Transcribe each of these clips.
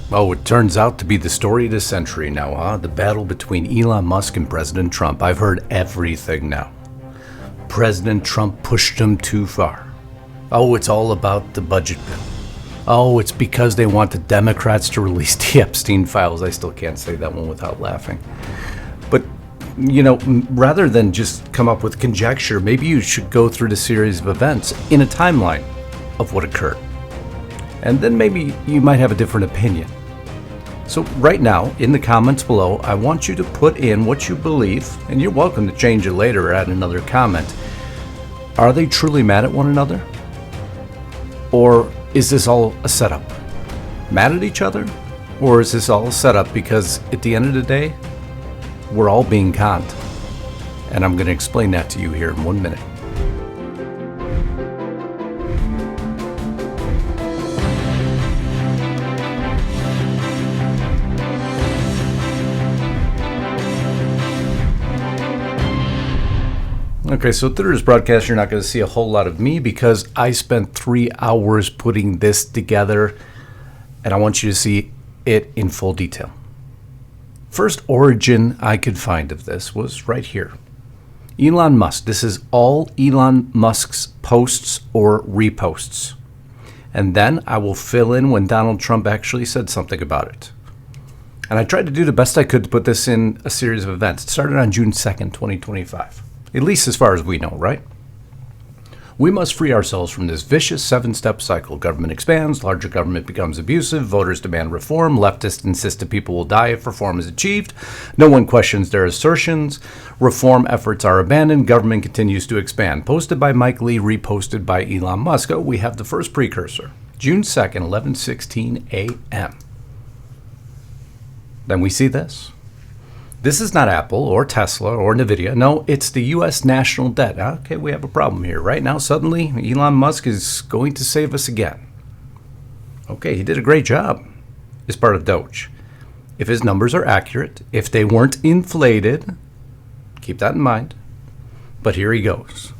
Oh, it turns out to be the story of the century now, huh? The battle between Elon Musk and President Trump. I've heard everything now. President Trump pushed him too far. Oh, it's all about the budget bill. Oh, it's because they want the Democrats to release the Epstein files. I still can't say that one without laughing. But, rather than just come up with conjecture, maybe you should go through the series of events in a timeline of what occurred. And then maybe you might have a different opinion. So right now, in the comments below, I want you to put in what you believe, and you're welcome to change it later or add another comment. Are they truly mad at one another? Or is this all a setup? Mad at each other? Or is this all a setup because at the end of the day, we're all being conned? And I'm going to explain that to you here in 1 minute. Okay, so through this broadcast, you're not going to see a whole lot of me because I spent 3 hours putting this together, and I want you to see it in full detail. First origin I could find of this was right here. Elon Musk. This is all Elon Musk's posts or reposts. And then I will fill in when Donald Trump actually said something about it. And I tried to do the best I could to put this in a series of events. It started on June 2nd, 2025. At least as far as we know, right? We must free ourselves from this vicious 7-step cycle. Government expands, larger government becomes abusive, voters demand reform, leftists insist that people will die if reform is achieved, no one questions their assertions, reform efforts are abandoned, government continues to expand. Posted by Mike Lee, reposted by Elon Musk. Oh, we have the first precursor, June 2nd, 11:16 a.m. Then we see this. This is not Apple or Tesla or Nvidia. No, it's the U.S. national debt. Okay, we have a problem here. Right now, suddenly, Elon Musk is going to save us again. Okay, he did a great job as part of Doge. If his numbers are accurate, if they weren't inflated, keep that in mind. But here he goes.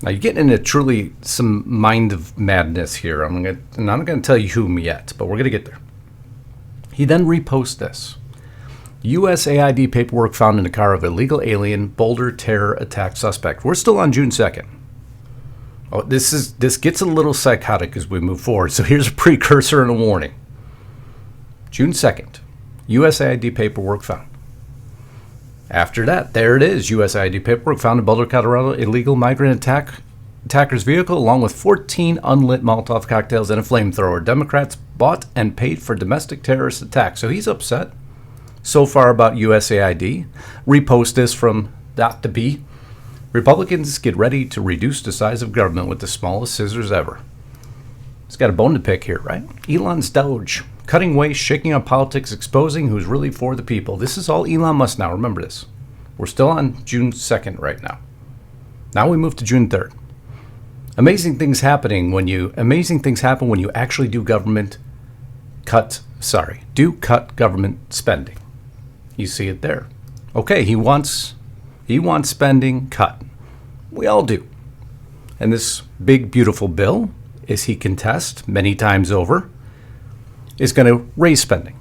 Now, you're getting into truly some mind of madness here. I'm not going to tell you whom yet, but we're going to get there. He then reposts this. USAID paperwork found in the car of illegal alien Boulder terror attack suspect. We're still on June 2nd. Oh, this gets a little psychotic as we move forward. So here's a precursor and a warning. June 2nd, USAID paperwork found. After that, there it is. USAID paperwork found in Boulder, Colorado, illegal migrant attacker's vehicle, along with 14 unlit Molotov cocktails and a flamethrower. Democrats bought and paid for domestic terrorist attack. So he's upset. So far about USAID. Repost this from Dr. B. Republicans get ready to reduce the size of government with the smallest scissors ever. He's got a bone to pick here, right? Elon's Doge. Cutting waste, shaking up politics, exposing who's really for the people. This is all Elon Musk now. Remember this. We're still on June 2nd right now. Now we move to June 3rd. Amazing things happen when you actually do cut government spending. You see it there. Okay, he wants spending cut. We all do. And this big, beautiful bill, as he contests many times over, is going to raise spending.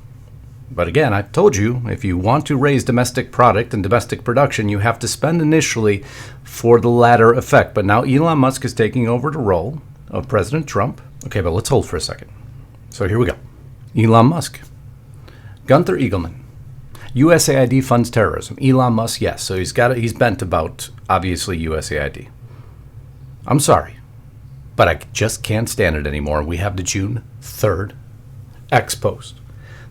But again, I told you, if you want to raise domestic product and domestic production, you have to spend initially for the latter effect. But now Elon Musk is taking over the role of President Trump. Okay, but let's hold for a second. So here we go. Elon Musk. Gunther Eagleman. USAID funds terrorism. Elon Musk, yes. So he's bent about, obviously, USAID. I'm sorry, but I just can't stand it anymore. We have the June 3rd X post.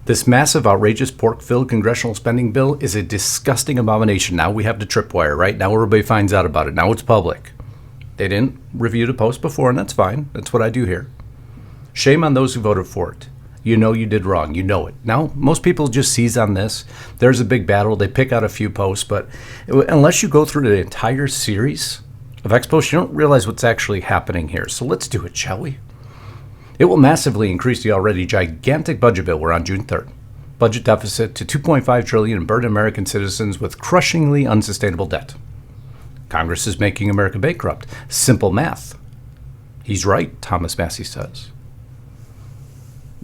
This massive, outrageous, pork-filled congressional spending bill is a disgusting abomination. Now we have the tripwire, right? Now everybody finds out about it. Now it's public. They didn't review the post before, and that's fine. That's what I do here. Shame on those who voted for it. You know you did wrong. You know it. Now, most people just seize on this. There's a big battle. They pick out a few posts, but unless you go through the entire series of X posts, you don't realize what's actually happening here. So let's do it, shall we? It will massively increase the already gigantic budget bill. We're on June 3rd. Budget deficit to $2.5 trillion and burden American citizens with crushingly unsustainable debt. Congress is making America bankrupt. Simple math. He's right, Thomas Massey says.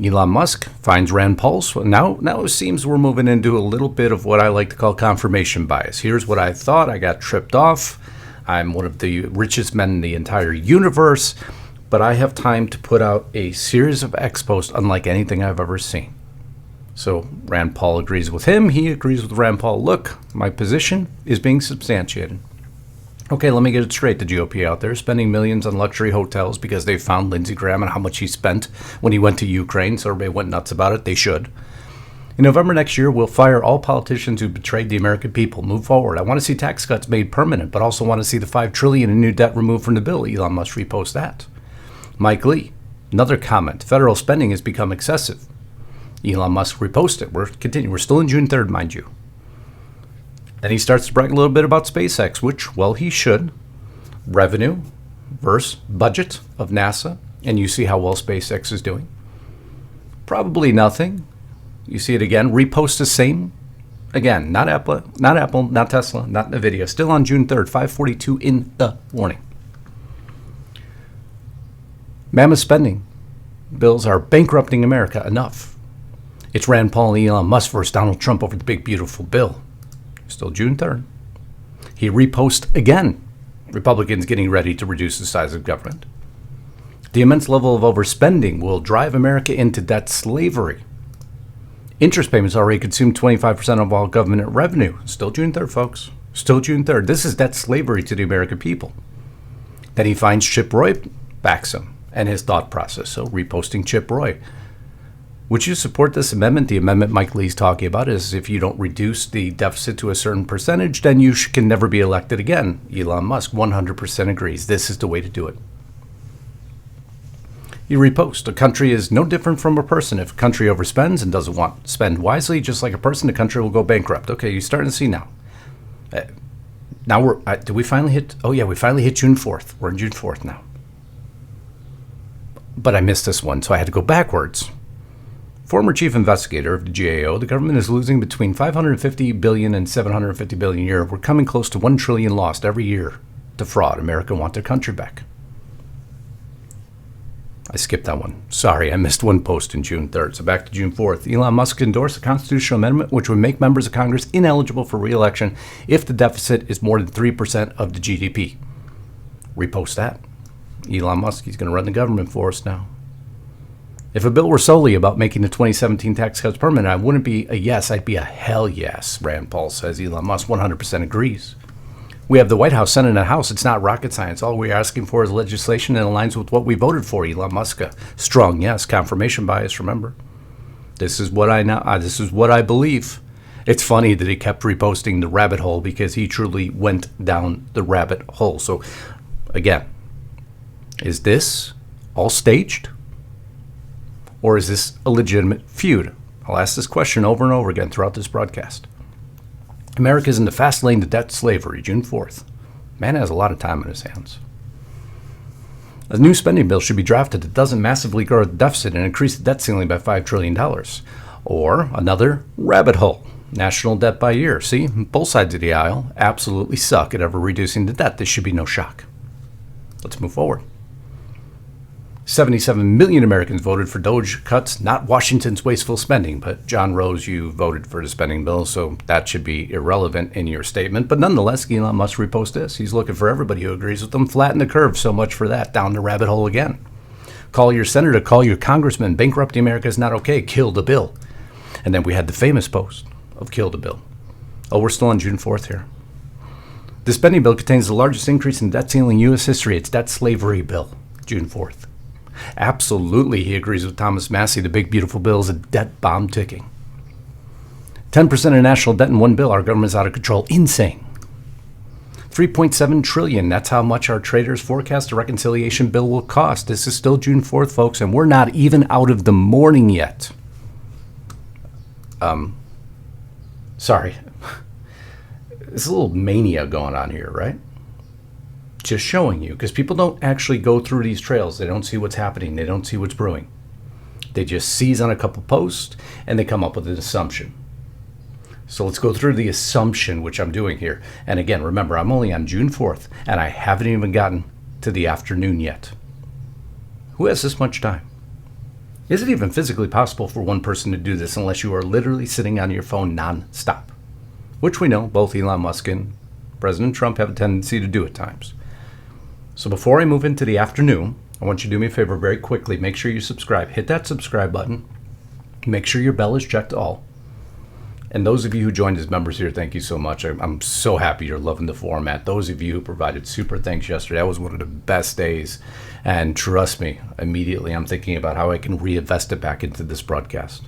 Elon Musk finds Rand Paul's. Now it seems we're moving into a little bit of what I like to call confirmation bias. Here's what I thought. I got tripped off. I'm one of the richest men in the entire universe, but I have time to put out a series of X posts unlike anything I've ever seen. So Rand Paul agrees with him. He agrees with Rand Paul. Look, my position is being substantiated. Okay, let me get it straight. The GOP out there spending millions on luxury hotels because they found Lindsey Graham and how much he spent when he went to Ukraine, so everybody went nuts about it. They should. In November next year, we'll fire all politicians who betrayed the American people. Move forward. I want to see tax cuts made permanent, but also want to see the $5 trillion in new debt removed from the bill. Elon Musk repost that. Mike Lee, another comment. Federal spending has become excessive. Elon Musk reposted it. We're continuing. We're still in June 3rd, mind you. Then he starts to brag a little bit about SpaceX, which, well, he should. Revenue versus budget of NASA. And you see how well SpaceX is doing. Probably nothing. You see it again. Repost the same. Again, not Apple, not Tesla, not NVIDIA. Still on June 3rd, 5:42 in the morning. Mammoth spending bills are bankrupting America. Enough. It's Rand Paul and Elon Musk versus Donald Trump over the big, beautiful bill. Still June 3rd. He reposts again. Republicans getting ready to reduce the size of government. The immense level of overspending will drive America into debt slavery. Interest payments already consume 25% of all government revenue. Still June 3rd, folks. Still June 3rd. This is debt slavery to the American people. Then he finds Chip Roy backs him and his thought process. So reposting Chip Roy. Would you support this amendment? The amendment Mike Lee's talking about is if you don't reduce the deficit to a certain percentage, then you can never be elected again. Elon Musk 100% agrees. This is the way to do it. You repost. A country is no different from a person. If a country overspends and doesn't want to spend wisely, just like a person, the country will go bankrupt. Okay, you're starting to see now. Now did we finally hit? Oh yeah, we finally hit June 4th. We're in June 4th now. But I missed this one, so I had to go backwards. Former chief investigator of the GAO, the government is losing between $550 billion and $750 billion a year. We're coming close to $1 trillion lost every year to fraud. America want their country back. I skipped that one. Sorry, I missed one post in June 3rd. So back to June 4th. Elon Musk endorsed a constitutional amendment which would make members of Congress ineligible for re-election if the deficit is more than 3% of the GDP. Repost that. Elon Musk, he's going to run the government for us now. If a bill were solely about making the 2017 tax cuts permanent, I wouldn't be a yes, I'd be a hell yes, Rand Paul says. Elon Musk 100% agrees. We have the White House, Senate, and House. It's not rocket science. All we're asking for is legislation that aligns with what we voted for. Elon Musk, a strong yes. Confirmation bias, remember. This is what I know. This is what I believe. It's funny that he kept reposting the rabbit hole because he truly went down the rabbit hole. So, again, is this all staged? Or is this a legitimate feud? I'll ask this question over and over again throughout this broadcast. America's in the fast lane to debt slavery, June 4th. Man has a lot of time on his hands. A new spending bill should be drafted that doesn't massively grow the deficit and increase the debt ceiling by $5 trillion. Or another rabbit hole, national debt by year. See, both sides of the aisle absolutely suck at ever reducing the debt. This should be no shock. Let's move forward. 77 million Americans voted for DOGE cuts, not Washington's wasteful spending. But John Rose, you voted for the spending bill, so that should be irrelevant in your statement. But nonetheless, Elon Musk repost this. He's looking for everybody who agrees with him. Flatten the curve. So much for that. Down the rabbit hole again. Call your senator, call your congressman. Bankrupting America is not okay. Kill the bill. And then we had the famous post of kill the bill. Oh, we're still on June 4th here. The spending bill contains the largest increase in debt ceiling in U.S. history. It's debt slavery bill, June 4th. Absolutely, he agrees with Thomas Massey. The big, beautiful bill is a debt bomb ticking. 10% of national debt in one bill. Our government's out of control. Insane. $3.7 trillion. That's how much our traders forecast a reconciliation bill will cost. This is still June 4th, folks, and we're not even out of the morning yet. Sorry. There's a little mania going on here, right? Just showing you, because people don't actually go through these trails. They don't see what's happening. They don't see what's brewing. They just seize on a couple posts and they come up with an assumption. So let's go through the assumption, which I'm doing here. And again, remember, I'm only on June 4th and I haven't even gotten to the afternoon yet. Who has this much time? Is it even physically possible for one person to do this unless you are literally sitting on your phone non-stop? Which we know both Elon Musk and President Trump have a tendency to do at times. So before I move into the afternoon, I want you to do me a favor very quickly. Make sure you subscribe. Hit that subscribe button. Make sure your bell is checked all. And those of you who joined as members here, thank you so much. I'm so happy you're loving the format. Those of you who provided super thanks yesterday, that was one of the best days. And trust me, immediately I'm thinking about how I can reinvest it back into this broadcast.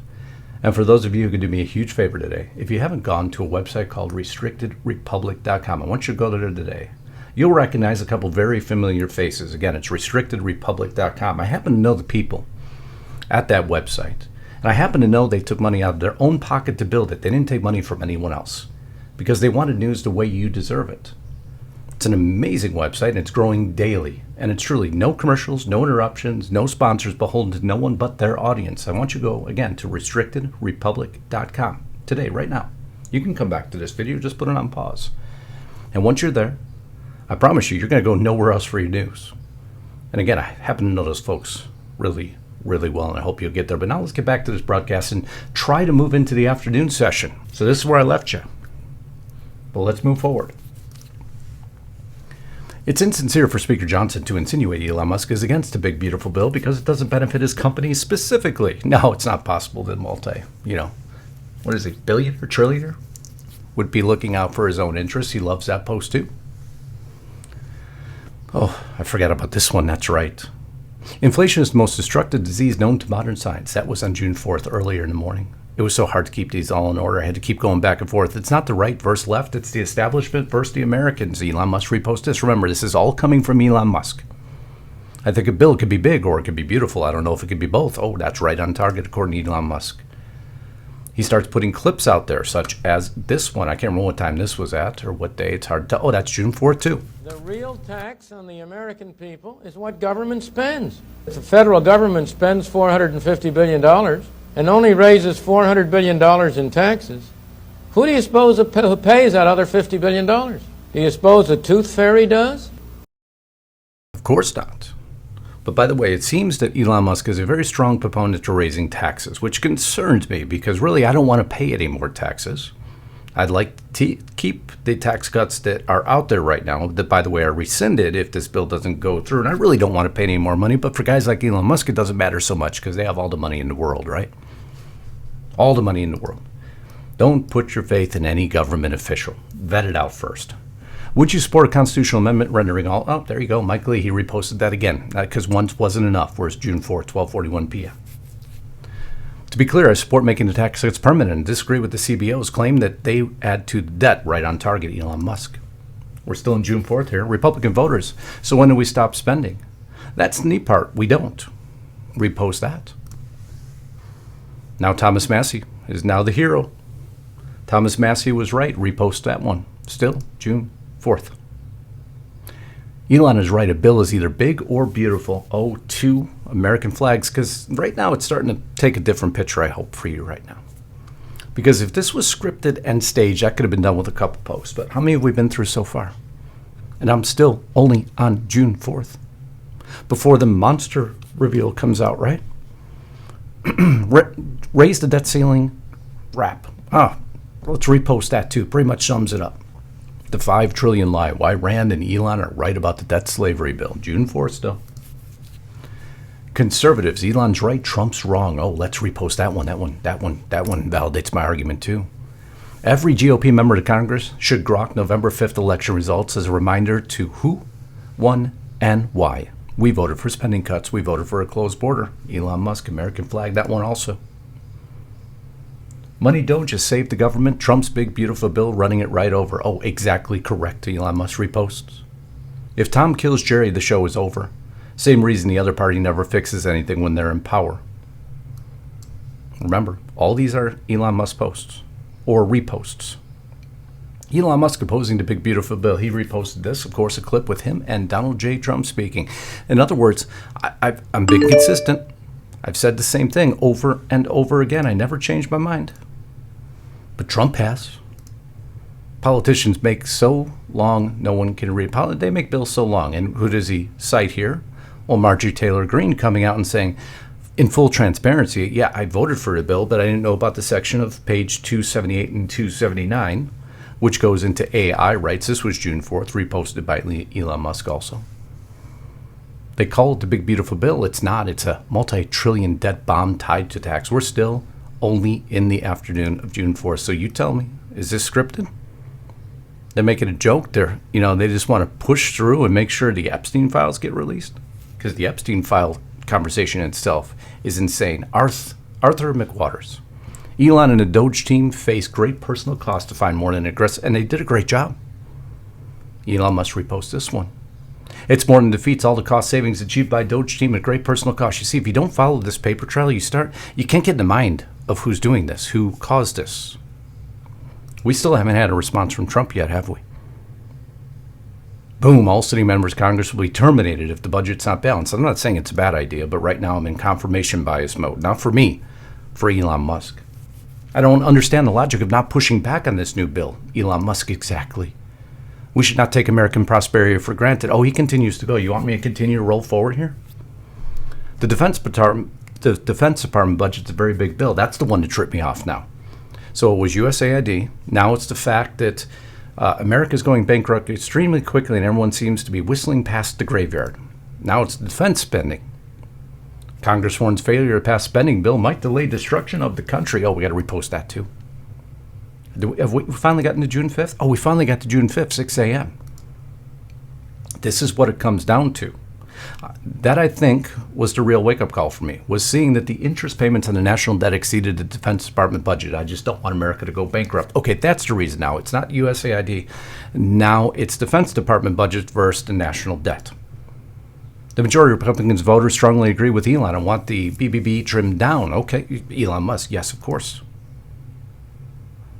And for those of you who can do me a huge favor today, if you haven't gone to a website called restrictedrepublic.com, I want you to go there today. You'll recognize a couple very familiar faces. Again, it's restrictedrepublic.com. I happen to know the people at that website. And I happen to know they took money out of their own pocket to build it. They didn't take money from anyone else because they wanted news the way you deserve it. It's an amazing website, and it's growing daily. And it's truly no commercials, no interruptions, no sponsors, beholden to no one but their audience. I want you to go, again, to restrictedrepublic.com today, right now. You can come back to this video, just put it on pause. And once you're there, I promise you, you're going to go nowhere else for your news. And again, I happen to know those folks really well, and I hope you'll get there. But now let's get back to this broadcast and try to move into the afternoon session. So this is where I left you. But let's move forward. It's insincere for Speaker Johnson to insinuate Elon Musk is against a big, beautiful bill because it doesn't benefit his company specifically. No, it's not possible that what is he, billion or trillionaire, would be looking out for his own interests. He loves that post too. Oh, I forgot about this one. That's right. Inflation is the most destructive disease known to modern science. That was on June 4th, earlier in the morning. It was so hard to keep these all in order. I had to keep going back and forth. It's not the right versus left. It's the establishment versus the Americans. Elon Musk repost this. Remember, this is all coming from Elon Musk. I think a bill could be big or it could be beautiful. I don't know if it could be both. Oh, that's right on target, according to Elon Musk. He starts putting clips out there, such as this one. I can't remember what time this was at or what day. It's hard to tell. Oh, that's June 4th, too. The real tax on the American people is what government spends. If the federal government spends $450 billion and only raises $400 billion in taxes, who do you suppose who pays that other $50 billion? Do you suppose the tooth fairy does? Of course not. But by the way, it seems that Elon Musk is a very strong proponent to raising taxes, which concerns me because really I don't want to pay any more taxes. I'd like to keep the tax cuts that are out there right now, that, by the way, are rescinded if this bill doesn't go through. And I really don't want to pay any more money. But for guys like Elon Musk, it doesn't matter so much because they have all the money in the world, right? All the money in the world. Don't put your faith in any government official. Vet it out first. Would you support a constitutional amendment rendering all? Oh, there you go. Mike Lee, he reposted that again because once wasn't enough. Where's June 4th, 12:41 p.m. To be clear, I support making the tax cuts permanent and disagree with the CBO's claim that they add to the debt. Right on target, Elon Musk. We're still in June 4th here. Republican voters. So when do we stop spending? That's the neat part. We don't. Repost that. Now Thomas Massey is now the hero. Thomas Massey was right. Repost that one. Still June 4th. Elon is right. A bill is either big or beautiful. Oh, two American flags, because right now it's starting to take a different picture, I hope, for you right now. Because if this was scripted and staged, that could have been done with a couple posts. But how many have we been through so far? And I'm still only on June 4th. Before the monster reveal comes out, right? Raise the debt ceiling wrap. Let's repost that too. Pretty much sums it up. The 5 trillion lie. Why Rand and Elon are right about the debt slavery bill. June 4th still. Conservatives. Elon's right. Trump's wrong. Oh, let's repost that one. That one validates my argument too. Every GOP member of Congress should grok November 5th election results as a reminder to who, won, and why. We voted for spending cuts. We voted for a closed border. Elon Musk, American flag. That one also. Money don't just save the government. Trump's big, beautiful bill running it right over. Oh, exactly correct. Elon Musk reposts. If Tom kills Jerry, the show is over. Same reason the other party never fixes anything when they're in power. Remember, all these are Elon Musk posts or reposts. Elon Musk opposing the big, beautiful bill. He reposted this, of course, a clip with him and Donald J. Trump speaking. In other words, I'm being consistent. I've said the same thing over and over again. I never changed my mind. But Trump has. Politicians make so long no one can read. They make bills so long. And who does he cite here? Well, Marjorie Taylor Greene coming out and saying In full transparency, yeah, I voted for the bill, but I didn't know about the section of page 278 and 279, which goes into AI rights. This was June 4th, reposted by Elon Musk also. They call it the big beautiful bill. It's not. It's a multi-trillion debt bomb tied to tax. We're still only in the afternoon of June 4th. So you tell me, is this scripted? They're making a joke. They just want to push through and make sure the Epstein files get released, because the Epstein file conversation itself is insane. Arthur McWaters, Elon and the Doge team face great personal cost to find more than aggressive, and they did a great job. Elon must repost this one. It's more than defeats all the cost savings achieved by Doge team at great personal cost. You see, if you don't follow this paper trail, you can't get in the mind of who's doing this, who caused this. We still haven't had a response from Trump yet, have we? Boom, all sitting members of Congress will be terminated if the budget's not balanced. I'm not saying it's a bad idea, but right now I'm in confirmation bias mode. Not for me, for Elon Musk. I don't understand the logic of not pushing back on this new bill. Elon Musk, exactly. We should not take American prosperity for granted. Oh, he continues to go. You want me to continue to roll forward here? The Defense Department budget's a very big bill. That's the one that tripped me off now. So it was USAID. Now it's the fact that America's going bankrupt extremely quickly and everyone seems to be whistling past the graveyard. Now it's defense spending. Congress warns failure to pass spending bill might delay destruction of the country. Oh, we got to repost that too. Have we finally gotten to June 5th? Oh, we finally got to June 5th, 6 a.m. This is what it comes down to. That, I think, was the real wake-up call for me, was seeing that the interest payments on the national debt exceeded the Defense Department budget. I just don't want America to go bankrupt. Okay, that's the reason now. It's not USAID. Now it's Defense Department budget versus the national debt. The majority of Republicans voters strongly agree with Elon and want the BBB trimmed down. Okay, Elon Musk, yes, of course.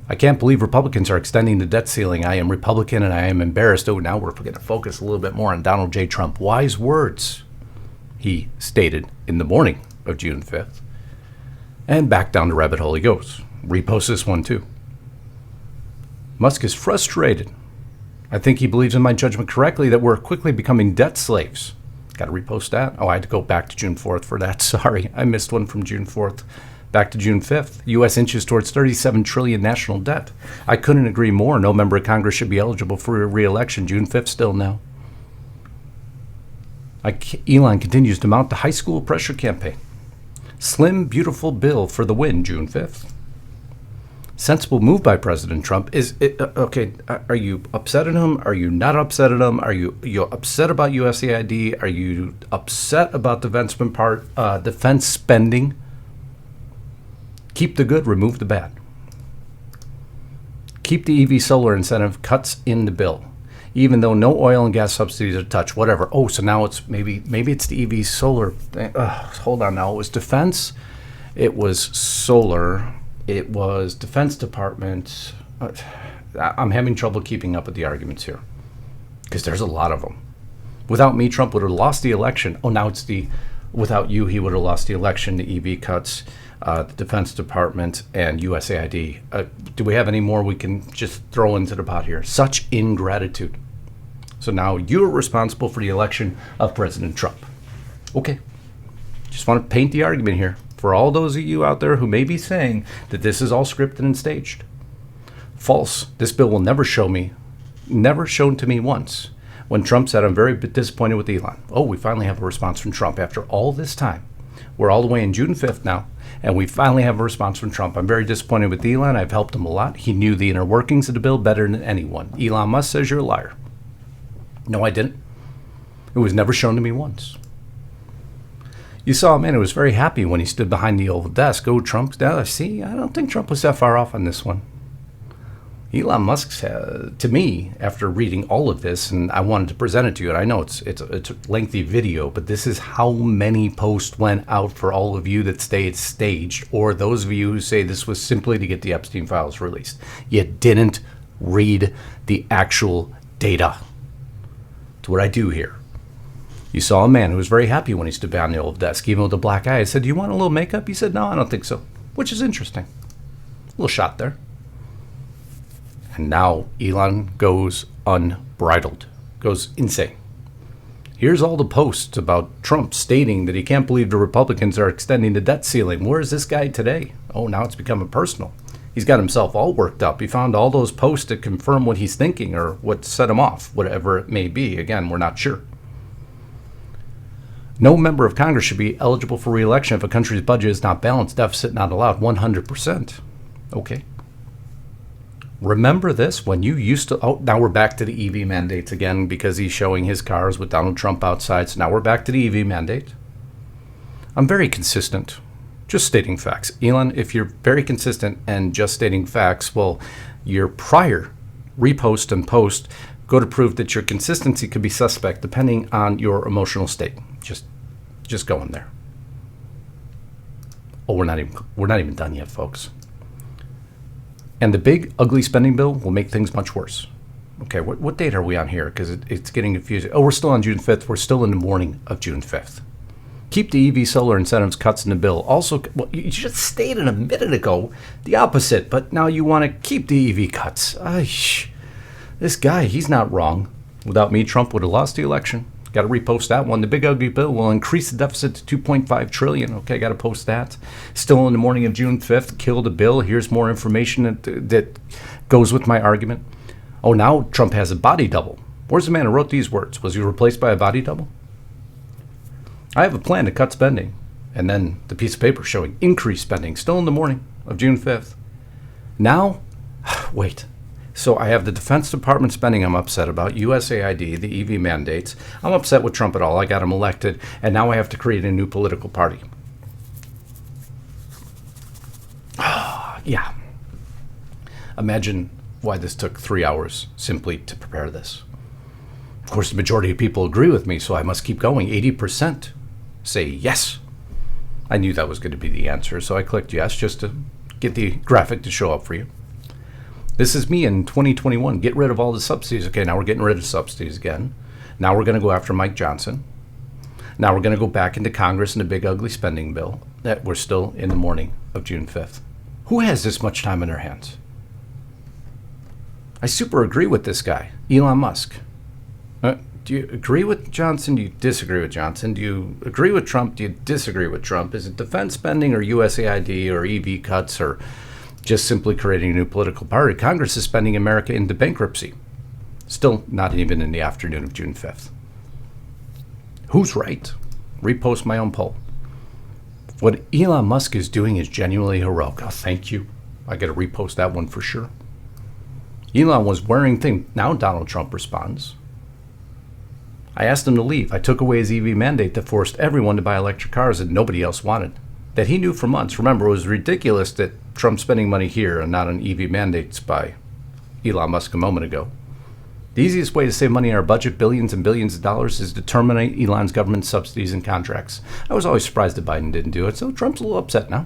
I can't believe Republicans are extending the debt ceiling. I am Republican and I am embarrassed. Oh, now we're going to focus a little bit more on Donald J. Trump. Wise words, he stated in the morning of June 5th. And back down the rabbit hole he goes. Repost this one too. Musk is frustrated. I think he believes in my judgment correctly that we're quickly becoming debt slaves. Got to repost that. Oh, I had to go back to June 4th for that. Sorry, I missed one from June 4th. Back to June 5th, U.S. inches towards $37 trillion national debt. I couldn't agree more. No member of Congress should be eligible for re-election. June 5th still now. Elon continues to mount the high school pressure campaign. Slim, beautiful bill for the win, June 5th. Sensible move by President Trump. Okay, are you upset at him? Are you not upset at him? Are you upset about USAID? Are you upset about defense spending? Keep the good, remove the bad. Keep the EV solar incentive cuts in the bill, even though no oil and gas subsidies are touched, whatever. Oh, so now it's maybe it's the EV solar thing. Hold on now. It was defense, it was solar, it was Defense Department. I'm having trouble keeping up with the arguments here because there's a lot of them. Without me, Trump would have lost the election. Oh, now it's without you, he would have lost the election, the EV cuts. The Defense Department, and USAID. Do we have any more we can just throw into the pot here? Such ingratitude. So now you're responsible for the election of President Trump. Okay. Just want to paint the argument here for all those of you out there who may be saying that this is all scripted and staged. False. This bill will never shown to me once when Trump said, I'm very disappointed with Elon. Oh, we finally have a response from Trump after all this time. We're all the way in June 5th now, and we finally have a response from Trump. I'm very disappointed with Elon. I've helped him a lot. He knew the inner workings of the bill better than anyone. Elon Musk says you're a liar. No, I didn't. It was never shown to me once. You saw a man who was very happy when he stood behind the Oval Desk. Oh, Trump's down. See, I don't think Trump was that far off on this one. Elon Musk, to me, after reading all of this, and I wanted to present it to you, and I know it's a lengthy video, but this is how many posts went out for all of you that say it's staged, or those of you who say this was simply to get the Epstein files released. You didn't read the actual data. It's what I do here. You saw a man who was very happy when he stood behind the Oval Desk, even with a black eye. I said, do you want a little makeup? He said, no, I don't think so, which is interesting. A little shot there. And now Elon goes unbridled, goes insane. Here's all the posts about Trump stating that he can't believe the Republicans are extending the debt ceiling. Where is this guy today? Oh, now it's becoming personal. He's got himself all worked up. He found all those posts to confirm what he's thinking or what set him off, whatever it may be. Again, we're not sure. No member of Congress should be eligible for re-election if a country's budget is not balanced, deficit not allowed, 100%. Okay. Remember this when you used to, oh, now we're back to the EV mandates again because he's showing his cars with Donald Trump outside. So now we're back to the EV mandate. I'm very consistent, just stating facts. Elon, if you're very consistent and just stating facts, well, your prior repost and post go to prove that your consistency could be suspect depending on your emotional state. Just going there. Oh, we're not even done yet, folks. And the big, ugly spending bill will make things much worse. Okay, what date are we on here? Because it's getting confusing. Oh, we're still on June 5th. We're still in the morning of June 5th. Keep the EV solar incentives cuts in the bill. Also, well, you just stated a minute ago the opposite, but now you want to keep the EV cuts. This guy, he's not wrong. Without me, Trump would have lost the election. Got to repost that one. The big ugly bill will increase the deficit to $2.5 trillion. Okay, got to post that. Still in the morning of June 5th, kill the bill. Here's more information that goes with my argument. Oh, now Trump has a body double. Where's the man who wrote these words? Was he replaced by a body double? I have a plan to cut spending. And then the piece of paper showing increased spending. Still in the morning of June 5th. Now, wait. So I have the Defense Department spending I'm upset about, USAID, the EV mandates. I'm upset with Trump at all. I got him elected, and now I have to create a new political party. Yeah. Imagine why this took 3 hours simply to prepare this. Of course, the majority of people agree with me, so I must keep going. 80% say yes. I knew that was going to be the answer, so I clicked yes just to get the graphic to show up for you. This is me in 2021. Get rid of all the subsidies. Okay, now we're getting rid of subsidies again. Now we're going to go after Mike Johnson. Now we're going to go back into Congress in the big ugly spending bill. That we're still in the morning of June 5th. Who has this much time in their hands? I super agree with this guy, Elon Musk. Do you agree with Johnson? Do you disagree with Johnson? Do you agree with Trump? Do you disagree with Trump? Is it defense spending or USAID or EV cuts or just simply creating a new political party? Congress is spending America into bankruptcy. Still not even in the afternoon of June 5th. Who's right? Repost my own poll. What Elon Musk is doing is genuinely heroic. Oh, thank you. I got to repost that one for sure. Elon was wearing things. Now Donald Trump responds. I asked him to leave. I took away his EV mandate that forced everyone to buy electric cars that nobody else wanted. That he knew for months. Remember, it was ridiculous that Trump's spending money here and not on EV mandates by Elon Musk a moment ago. The easiest way to save money in our budget, billions and billions of dollars, is to terminate Elon's government subsidies and contracts. I was always surprised that Biden didn't do it, so Trump's a little upset now.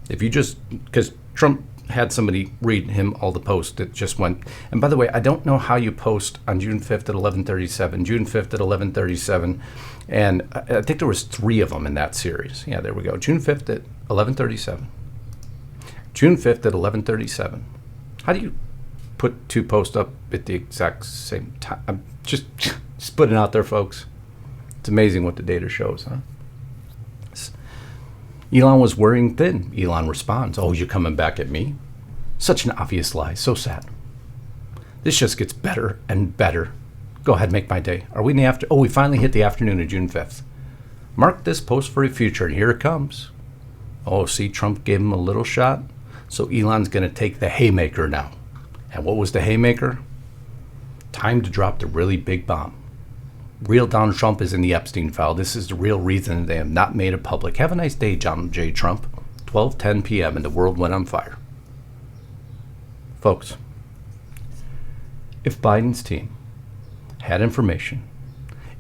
If you just, because Trump had somebody read him all the posts that just went, and by the way, I don't know how you post on June 5th at 11:37, June 5th at 11:37, and I think there was 3 of them in that series. Yeah, there we go. June 5th at 11:37. June 5th at 11:37. How do you put 2 posts up at the exact same time? I'm just putting it out there, folks. It's amazing what the data shows, huh? Elon was wearing thin. Elon responds, oh, you're coming back at me? Such an obvious lie. So sad. This just gets better and better. Go ahead, make my day. Are we in the after? Oh, we finally hit the afternoon of June 5th. Mark this post for the future, and here it comes. Oh, see, Trump gave him a little shot. So Elon's going to take the haymaker now. And what was the haymaker? Time to drop the really big bomb. Real Donald Trump is in the Epstein file. This is the real reason they have not made it public. Have a nice day, Donald J. Trump. 12:10 p.m. and the world went on fire. Folks, if Biden's team had information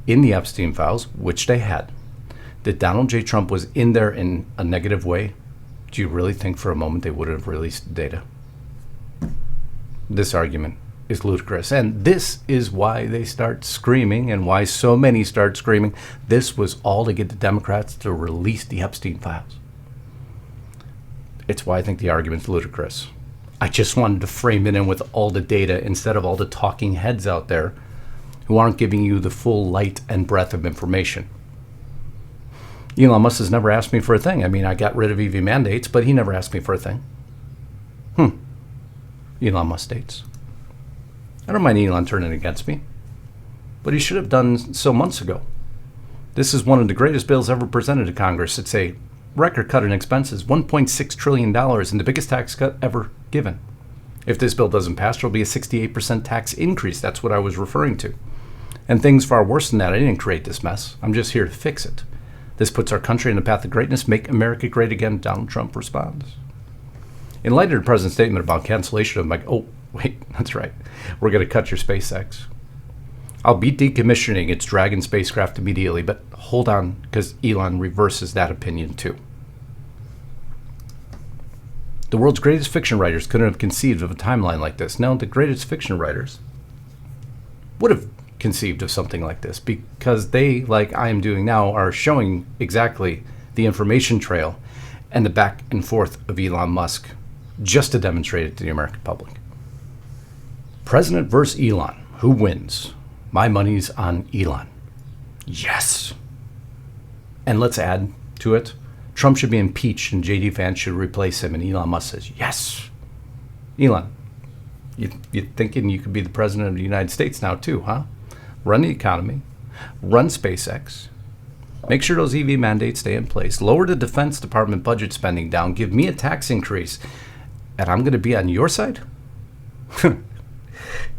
in the Epstein files, which they had, that Donald J. Trump was in there in a negative way, do you really think for a moment they would have released the data? This argument is ludicrous. And this is why they start screaming and why so many start screaming. This was all to get the Democrats to release the Epstein files. It's why I think the argument's ludicrous. I just wanted to frame it in with all the data instead of all the talking heads out there who aren't giving you the full light and breadth of information. Elon Musk has never asked me for a thing. I mean, I got rid of EV mandates, but he never asked me for a thing. Elon Musk states. I don't mind Elon turning against me, but he should have done so months ago. This is one of the greatest bills ever presented to Congress. It's a record cut in expenses, $1.6 trillion, and the biggest tax cut ever given. If this bill doesn't pass, there will be a 68% tax increase. That's what I was referring to. And things far worse than that. I didn't create this mess. I'm just here to fix it. This puts our country in the path of greatness. Make America great again, Donald Trump responds. In light of the president's statement about cancellation of oh, wait, that's right. We're going to cut your SpaceX. I'll be decommissioning its Dragon spacecraft immediately, but hold on, because Elon reverses that opinion too. The world's greatest fiction writers couldn't have conceived of a timeline like this. No, the greatest fiction writers would have conceived of something like this because they, like I am doing now, are showing exactly the information trail and the back and forth of Elon Musk just to demonstrate it to the American public. President versus Elon. Who wins? My money's on Elon. Yes. And let's add to it, Trump should be impeached and J.D. Vance should replace him. And Elon Musk says, yes. Elon, you're thinking you could be the president of the United States now too, huh? Run the economy, run SpaceX, make sure those EV mandates stay in place, lower the Defense Department budget spending down, give me a tax increase, and I'm going to be on your side?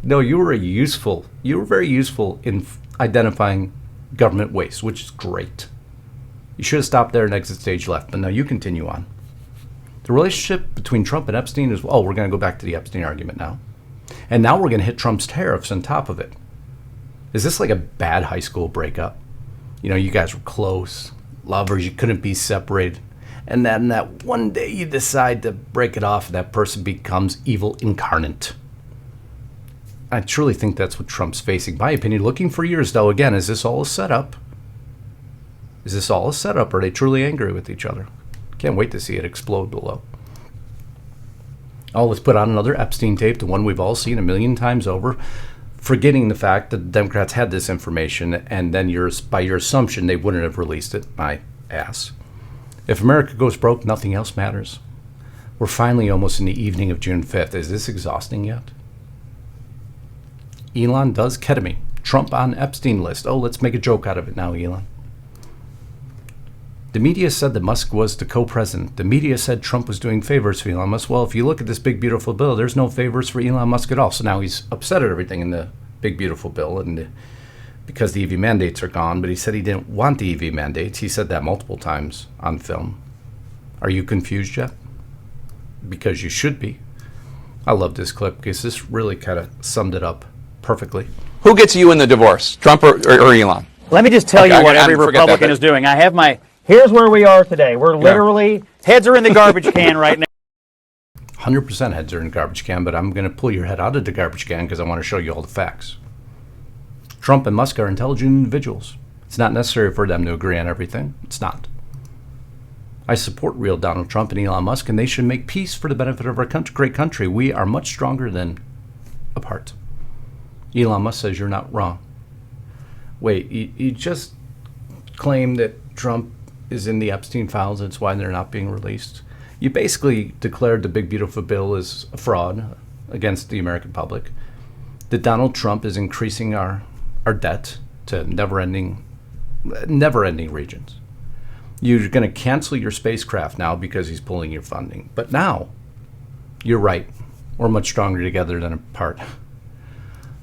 No, you were very useful in identifying government waste, which is great. You should have stopped there and exit stage left, but no, you continue on. The relationship between Trump and Epstein is, we're going to go back to the Epstein argument now. And now we're going to hit Trump's tariffs on top of it. Is this like a bad high school breakup? You guys were close, lovers, you couldn't be separated. And then that one day you decide to break it off and that person becomes evil incarnate. I truly think that's what Trump's facing. My opinion, looking for years though, again, is this all a setup? Is this all a setup? Are they truly angry with each other? Can't wait to see it explode below. Let's put on another Epstein tape, the one we've all seen a million times over, forgetting the fact that the Democrats had this information, and then by your assumption, they wouldn't have released it. My ass. If America goes broke, nothing else matters. We're finally almost in the evening of June 5th. Is this exhausting yet? Elon does ketamine. Trump on Epstein list. Let's make a joke out of it now, Elon. The media said that Musk was the co-president. The media said Trump was doing favors for Elon Musk. Well, if you look at this big, beautiful bill, there's no favors for Elon Musk at all. So now he's upset at everything in the big, beautiful bill because the EV mandates are gone. But he said he didn't want the EV mandates. He said that multiple times on film. Are you confused yet? Because you should be. I love this clip because this really kind of summed it up perfectly. Who gets you in the divorce, Trump or Elon? Let me just tell you what every Republican is doing. Here's where we are today. We're literally, heads are in the garbage can right now. 100% heads are in the garbage can, but I'm going to pull your head out of the garbage can because I want to show you all the facts. Trump and Musk are intelligent individuals. It's not necessary for them to agree on everything. It's not. I support real Donald Trump and Elon Musk, and they should make peace for the benefit of our country, great country. We are much stronger than apart. Elon Musk says you're not wrong. Wait, you just claimed that Trump is in the Epstein files, that's why they're not being released. You basically declared the big beautiful bill as a fraud against the American public. That Donald Trump is increasing our debt to never-ending regions. You're going to cancel your spacecraft now because he's pulling your funding. But now, you're right. We're much stronger together than apart.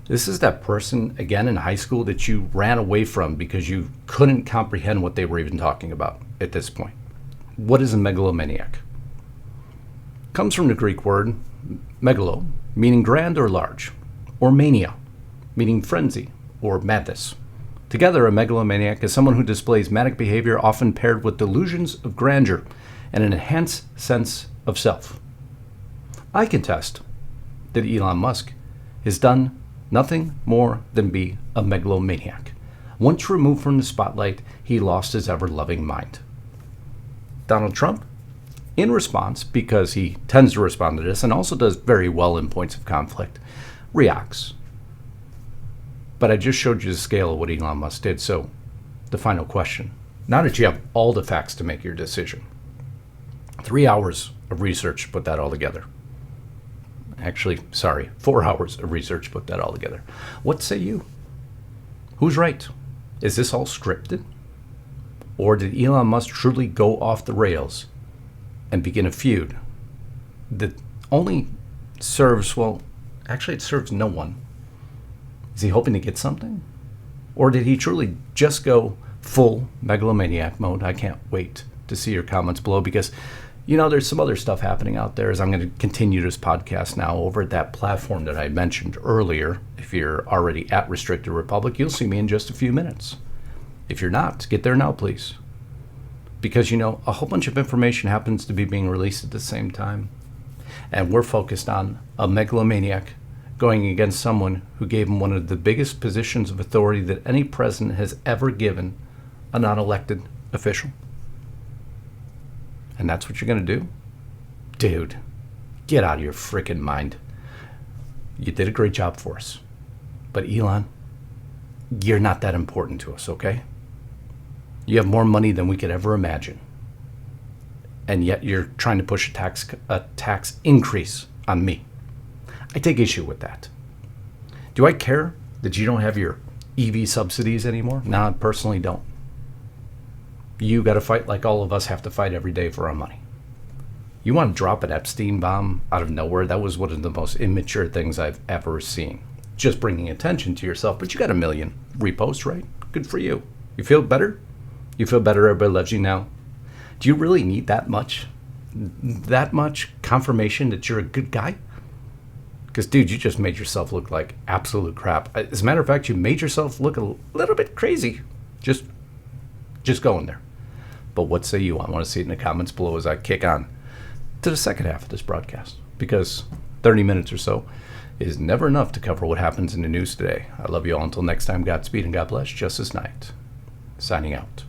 This is that person, again, in high school that you ran away from because you couldn't comprehend what they were even talking about at this point. What is a megalomaniac? Comes from the Greek word megalo, meaning grand or large, or mania, meaning frenzy or madness. Together, a megalomaniac is someone who displays manic behavior often paired with delusions of grandeur and an enhanced sense of self. I contest that Elon Musk has done nothing more than be a megalomaniac. Once removed from the spotlight, he lost his ever-loving mind. Donald Trump, in response, because he tends to respond to this and also does very well in points of conflict, reacts. But I just showed you the scale of what Elon Musk did. So the final question, now that you have all the facts to make your decision, 3 hours of research to put that all together. Actually, sorry, 4 hours of research to put that all together. What say you? Who's right? Is this all scripted? Or did Elon Musk truly go off the rails and begin a feud that only serves, well, actually it serves no one. Is he hoping to get something? Or did he truly just go full megalomaniac mode? I can't wait to see your comments below because, there's some other stuff happening out there as I'm going to continue this podcast now over at that platform that I mentioned earlier. If you're already at Restricted Republic, you'll see me in just a few minutes. If you're not, get there now, please. Because, a whole bunch of information happens to be being released at the same time. And we're focused on a megalomaniac going against someone who gave him one of the biggest positions of authority that any president has ever given a non-elected official. And that's what you're going to do? Dude, get out of your freaking mind. You did a great job for us. But Elon, you're not that important to us, okay? You have more money than we could ever imagine. And yet you're trying to push a tax increase on me. I take issue with that. Do I care that you don't have your EV subsidies anymore? No, I personally don't. You got to fight like all of us have to fight every day for our money. You want to drop an Epstein bomb out of nowhere? That was one of the most immature things I've ever seen. Just bringing attention to yourself, but you got 1 million reposts, right? Good for you. You feel better? You feel better? Everybody loves you now? Do you really need that much confirmation that you're a good guy? Because, dude, you just made yourself look like absolute crap. As a matter of fact, you made yourself look a little bit crazy. Just going there. But what say you? I want to see it in the comments below as I kick on to the second half of this broadcast. Because 30 minutes or so is never enough to cover what happens in the news today. I love you all. Until next time, Godspeed and God bless. Justus Knight, signing out.